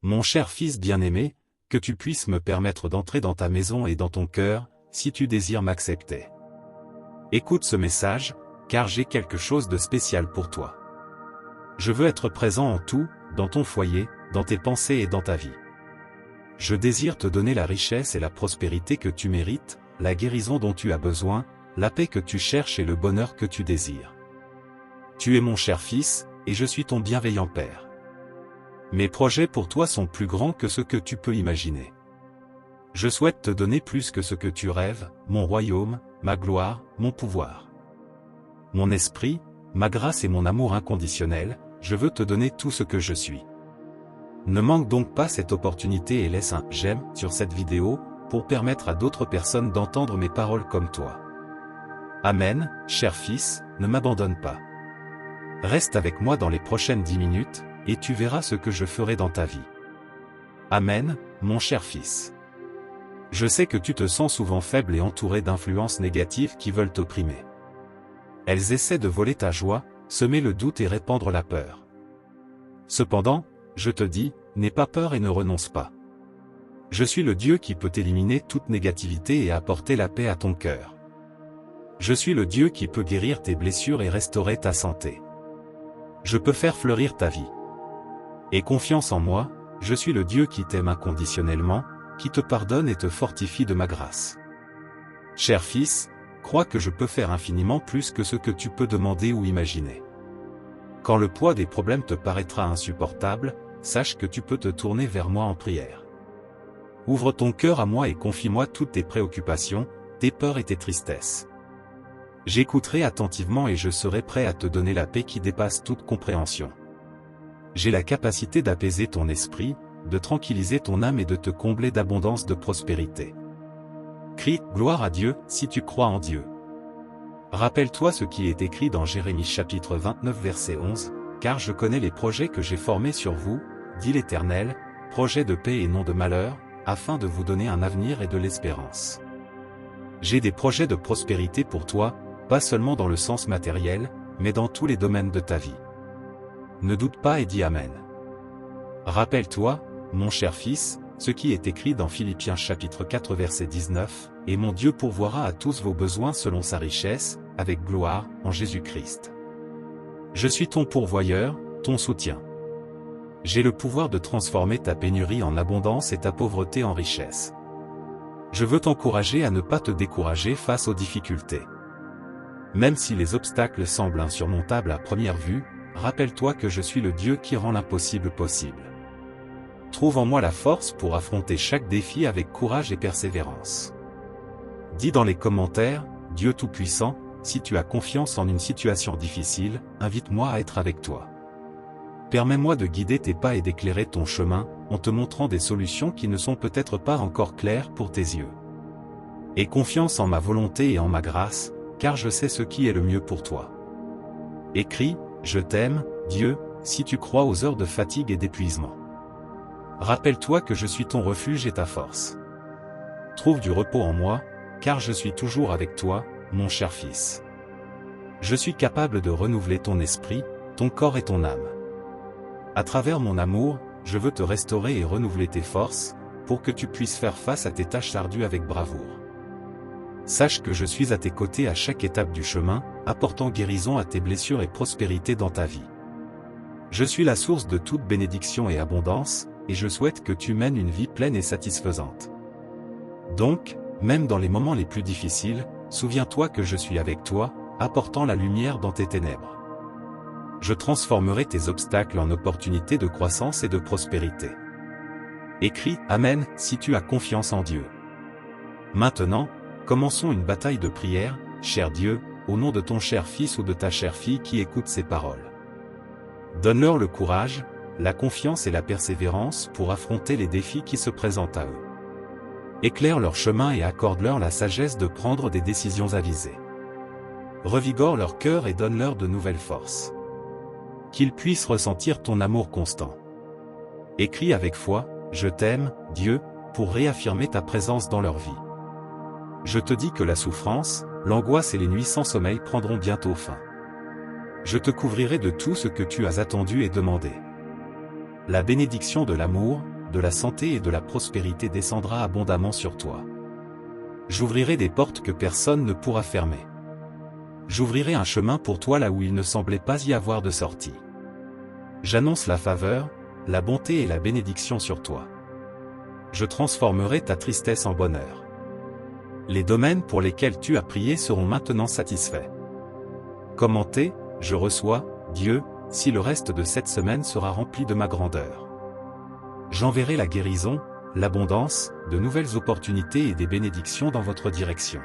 Mon cher fils bien-aimé, que tu puisses me permettre d'entrer dans ta maison et dans ton cœur, si tu désires m'accepter. Écoute ce message, car j'ai quelque chose de spécial pour toi. Je veux être présent en tout, dans ton foyer, dans tes pensées et dans ta vie. Je désire te donner la richesse et la prospérité que tu mérites, la guérison dont tu as besoin, la paix que tu cherches et le bonheur que tu désires. Tu es mon cher fils, et je suis ton bienveillant Père. Mes projets pour toi sont plus grands que ce que tu peux imaginer. Je souhaite te donner plus que ce que tu rêves, mon royaume, ma gloire, mon pouvoir. Mon esprit, ma grâce et mon amour inconditionnel, je veux te donner tout ce que je suis. Ne manque donc pas cette opportunité et laisse un « j'aime » sur cette vidéo, pour permettre à d'autres personnes d'entendre mes paroles comme toi. Amen, cher fils, ne m'abandonne pas. Reste avec moi dans les prochaines 10 minutes, et tu verras ce que je ferai dans ta vie. Amen, mon cher fils. Je sais que tu te sens souvent faible et entouré d'influences négatives qui veulent t'opprimer. Elles essaient de voler ta joie, semer le doute et répandre la peur. Cependant, je te dis, n'aie pas peur et ne renonce pas. Je suis le Dieu qui peut éliminer toute négativité et apporter la paix à ton cœur. Je suis le Dieu qui peut guérir tes blessures et restaurer ta santé. Je peux faire fleurir ta vie. Aie confiance en moi, je suis le Dieu qui t'aime inconditionnellement, qui te pardonne et te fortifie de ma grâce. Cher fils, crois que je peux faire infiniment plus que ce que tu peux demander ou imaginer. Quand le poids des problèmes te paraîtra insupportable, sache que tu peux te tourner vers moi en prière. Ouvre ton cœur à moi et confie-moi toutes tes préoccupations, tes peurs et tes tristesses. J'écouterai attentivement et je serai prêt à te donner la paix qui dépasse toute compréhension. J'ai la capacité d'apaiser ton esprit, de tranquilliser ton âme et de te combler d'abondance de prospérité. Crie « Gloire à Dieu » si tu crois en Dieu. Rappelle-toi ce qui est écrit dans Jérémie chapitre 29 verset 11, « Car je connais les projets que j'ai formés sur vous, dit l'Éternel, projets de paix et non de malheur, afin de vous donner un avenir et de l'espérance. » J'ai des projets de prospérité pour toi, pas seulement dans le sens matériel, mais dans tous les domaines de ta vie. Ne doute pas et dis Amen. Rappelle-toi, mon cher fils, ce qui est écrit dans Philippiens chapitre 4 verset 19, « Et mon Dieu pourvoira à tous vos besoins selon sa richesse, avec gloire, en Jésus-Christ. » Je suis ton pourvoyeur, ton soutien. J'ai le pouvoir de transformer ta pénurie en abondance et ta pauvreté en richesse. Je veux t'encourager à ne pas te décourager face aux difficultés. Même si les obstacles semblent insurmontables à première vue, rappelle-toi que je suis le Dieu qui rend l'impossible possible. Trouve en moi la force pour affronter chaque défi avec courage et persévérance. Dis dans les commentaires, Dieu Tout-Puissant, si tu as confiance en une situation difficile, invite-moi à être avec toi. Permets-moi de guider tes pas et d'éclairer ton chemin, en te montrant des solutions qui ne sont peut-être pas encore claires pour tes yeux. Aie confiance en ma volonté et en ma grâce, car je sais ce qui est le mieux pour toi. Écris, je t'aime, Dieu, si tu crois aux heures de fatigue et d'épuisement. Rappelle-toi que je suis ton refuge et ta force. Trouve du repos en moi, car je suis toujours avec toi, mon cher fils. Je suis capable de renouveler ton esprit, ton corps et ton âme. À travers mon amour, je veux te restaurer et renouveler tes forces, pour que tu puisses faire face à tes tâches ardues avec bravoure. Sache que je suis à tes côtés à chaque étape du chemin, apportant guérison à tes blessures et prospérité dans ta vie. Je suis la source de toute bénédiction et abondance, et je souhaite que tu mènes une vie pleine et satisfaisante. Donc, même dans les moments les plus difficiles, souviens-toi que je suis avec toi, apportant la lumière dans tes ténèbres. Je transformerai tes obstacles en opportunités de croissance et de prospérité. Écris « Amen » si tu as confiance en Dieu. Maintenant, commençons une bataille de prière, cher Dieu, au nom de ton cher fils ou de ta chère fille qui écoute ces paroles. Donne-leur le courage, la confiance et la persévérance pour affronter les défis qui se présentent à eux. Éclaire leur chemin et accorde-leur la sagesse de prendre des décisions avisées. Revigore leur cœur et donne-leur de nouvelles forces. Qu'ils puissent ressentir ton amour constant. Écris avec foi, je t'aime, Dieu, pour réaffirmer ta présence dans leur vie. Je te dis que la souffrance, l'angoisse et les nuits sans sommeil prendront bientôt fin. Je te couvrirai de tout ce que tu as attendu et demandé. la bénédiction de l'amour, de la santé et de la prospérité descendra abondamment sur toi. J'ouvrirai des portes que personne ne pourra fermer. J'ouvrirai un chemin pour toi là où il ne semblait pas y avoir de sortie. J'annonce la faveur, la bonté et la bénédiction sur toi. Je transformerai ta tristesse en bonheur. Les domaines pour lesquels tu as prié seront maintenant satisfaits. Commentez, je reçois, Dieu, si le reste de cette semaine sera rempli de ma grandeur. J'enverrai la guérison, l'abondance, de nouvelles opportunités et des bénédictions dans votre direction.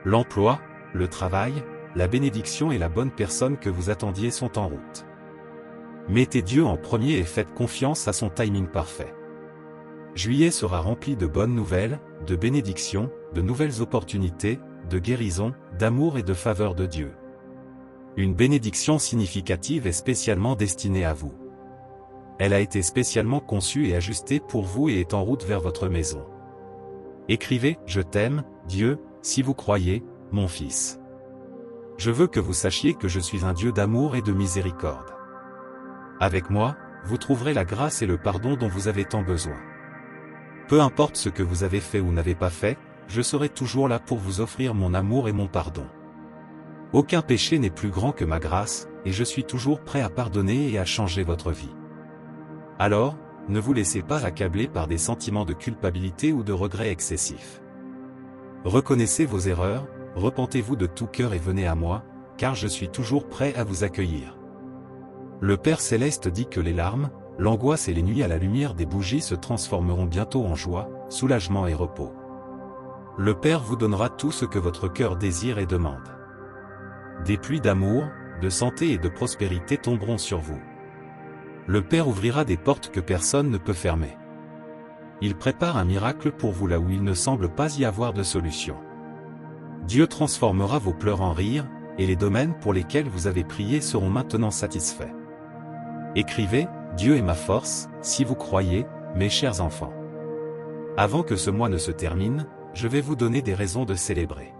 L'emploi, le travail, la bénédiction et la bonne personne que vous attendiez sont en route. Mettez Dieu en premier et faites confiance à son timing parfait. Juillet sera rempli de bonnes nouvelles, de bénédictions, de nouvelles opportunités, de guérison, d'amour et de faveur de Dieu. Une bénédiction significative est spécialement destinée à vous. Elle a été spécialement conçue et ajustée pour vous et est en route vers votre maison. Écrivez « Je t'aime, Dieu, si vous croyez, mon fils. Je veux que vous sachiez que je suis un Dieu d'amour et de miséricorde. Avec moi, vous trouverez la grâce et le pardon dont vous avez tant besoin. Peu importe ce que vous avez fait ou n'avez pas fait, je serai toujours là pour vous offrir mon amour et mon pardon. Aucun péché n'est plus grand que ma grâce, et je suis toujours prêt à pardonner et à changer votre vie. Alors, ne vous laissez pas accabler par des sentiments de culpabilité ou de regrets excessifs. Reconnaissez vos erreurs, repentez-vous de tout cœur et venez à moi, car je suis toujours prêt à vous accueillir. Le Père Céleste dit que les larmes, l'angoisse et les nuits à la lumière des bougies se transformeront bientôt en joie, soulagement et repos. Le Père vous donnera tout ce que votre cœur désire et demande. Des pluies d'amour, de santé et de prospérité tomberont sur vous. Le Père ouvrira des portes que personne ne peut fermer. Il prépare un miracle pour vous là où il ne semble pas y avoir de solution. Dieu transformera vos pleurs en rires, et les domaines pour lesquels vous avez prié seront maintenant satisfaits. Écrivez, Dieu est ma force, si vous croyez, mes chers enfants. Avant que ce mois ne se termine, je vais vous donner des raisons de célébrer.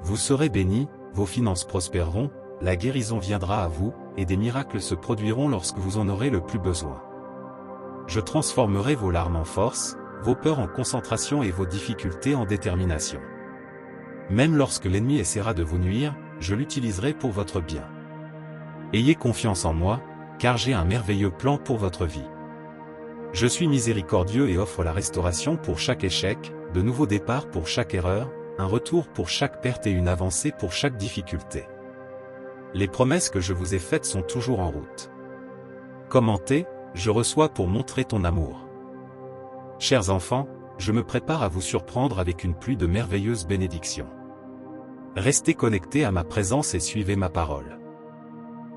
Vous serez bénis, vos finances prospéreront, la guérison viendra à vous, et des miracles se produiront lorsque vous en aurez le plus besoin. Je transformerai vos larmes en force, vos peurs en concentration et vos difficultés en détermination. Même lorsque l'ennemi essaiera de vous nuire, je l'utiliserai pour votre bien. Ayez confiance en moi, car j'ai un merveilleux plan pour votre vie. Je suis miséricordieux et offre la restauration pour chaque échec, de nouveaux départs pour chaque erreur, un retour pour chaque perte et une avancée pour chaque difficulté. Les promesses que je vous ai faites sont toujours en route. Commentez, je reçois pour montrer ton amour. Chers enfants, je me prépare à vous surprendre avec une pluie de merveilleuses bénédictions. Restez connectés à ma présence et suivez ma parole.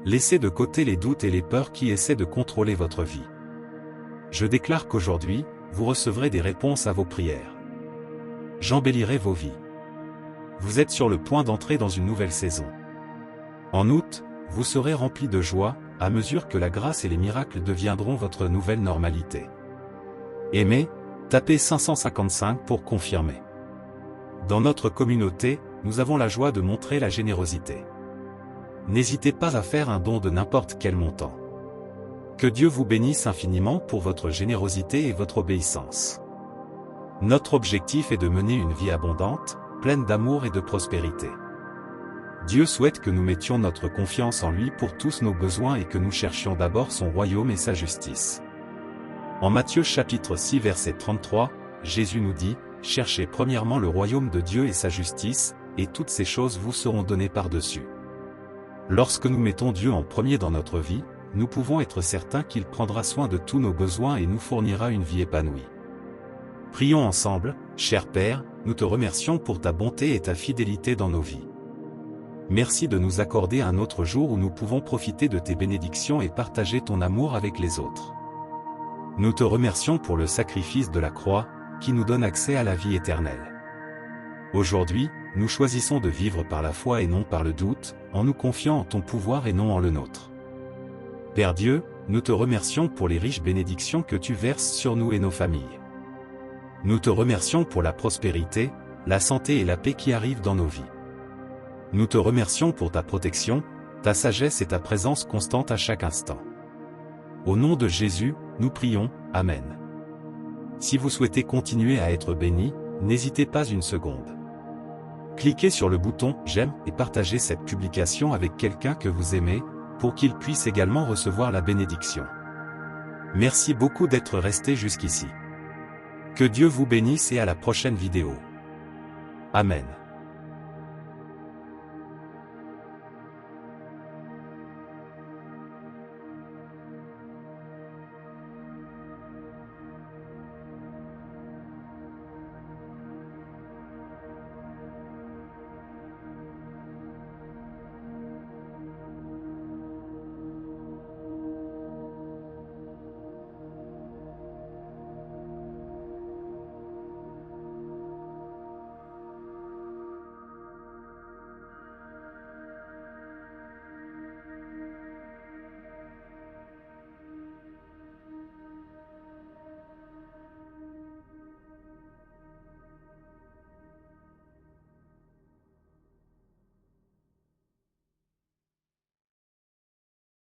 Laissez de côté les doutes et les peurs qui essaient de contrôler votre vie. Je déclare qu'aujourd'hui, vous recevrez des réponses à vos prières. J'embellirai vos vies. Vous êtes sur le point d'entrer dans une nouvelle saison. En août, vous serez remplis de joie, à mesure que la grâce et les miracles deviendront votre nouvelle normalité. Aimez, tapez 555 pour confirmer. Dans notre communauté, nous avons la joie de montrer la générosité. N'hésitez pas à faire un don de n'importe quel montant. Que Dieu vous bénisse infiniment pour votre générosité et votre obéissance. Notre objectif est de mener une vie abondante, pleine d'amour et de prospérité. Dieu souhaite que nous mettions notre confiance en lui pour tous nos besoins et que nous cherchions d'abord son royaume et sa justice. En Matthieu chapitre 6 verset 33, Jésus nous dit, « Cherchez premièrement le royaume de Dieu et sa justice, et toutes ces choses vous seront données par-dessus. » Lorsque nous mettons Dieu en premier dans notre vie, nous pouvons être certains qu'il prendra soin de tous nos besoins et nous fournira une vie épanouie. Prions ensemble, cher Père, nous te remercions pour ta bonté et ta fidélité dans nos vies. Merci de nous accorder un autre jour où nous pouvons profiter de tes bénédictions et partager ton amour avec les autres. Nous te remercions pour le sacrifice de la croix, qui nous donne accès à la vie éternelle. Aujourd'hui, nous choisissons de vivre par la foi et non par le doute, en nous confiant en ton pouvoir et non en le nôtre. Père Dieu, nous te remercions pour les riches bénédictions que tu verses sur nous et nos familles. Nous te remercions pour la prospérité, la santé et la paix qui arrivent dans nos vies. Nous te remercions pour ta protection, ta sagesse et ta présence constante à chaque instant. Au nom de Jésus, nous prions, Amen. Si vous souhaitez continuer à être béni, n'hésitez pas une seconde. Cliquez sur le bouton « J'aime » et partagez cette publication avec quelqu'un que vous aimez, pour qu'il puisse également recevoir la bénédiction. Merci beaucoup d'être resté jusqu'ici. Que Dieu vous bénisse et à la prochaine vidéo. Amen.